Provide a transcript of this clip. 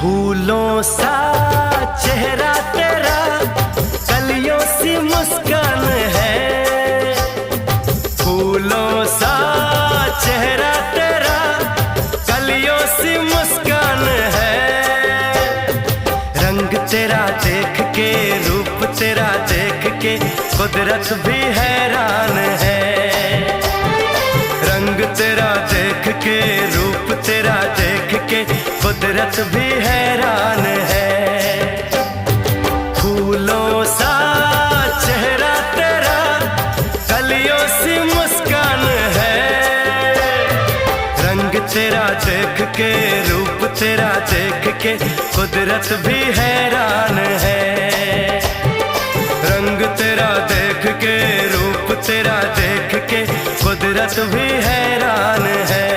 फूलों सा चेहरा तेरा, कलियों सी मुस्कान है। फूलों सा चेहरा तेरा, कलियों सी मुस्कान है। रंग तेरा देख के, रूप तेरा देख के, कुदरत भी हैरान है। रंग तेरा देख के, रूप तेरा देख के, कुदरत भी हैरान है। फूलों सा चेहरा तेरा, कलियों सी मुस्कान है। रंग तेरा देख के, रूप तेरा देख के, कुदरत भी हैरान है। रंग तेरा देख के, रूप तेरा देख के, कुदरत भी हैरान है।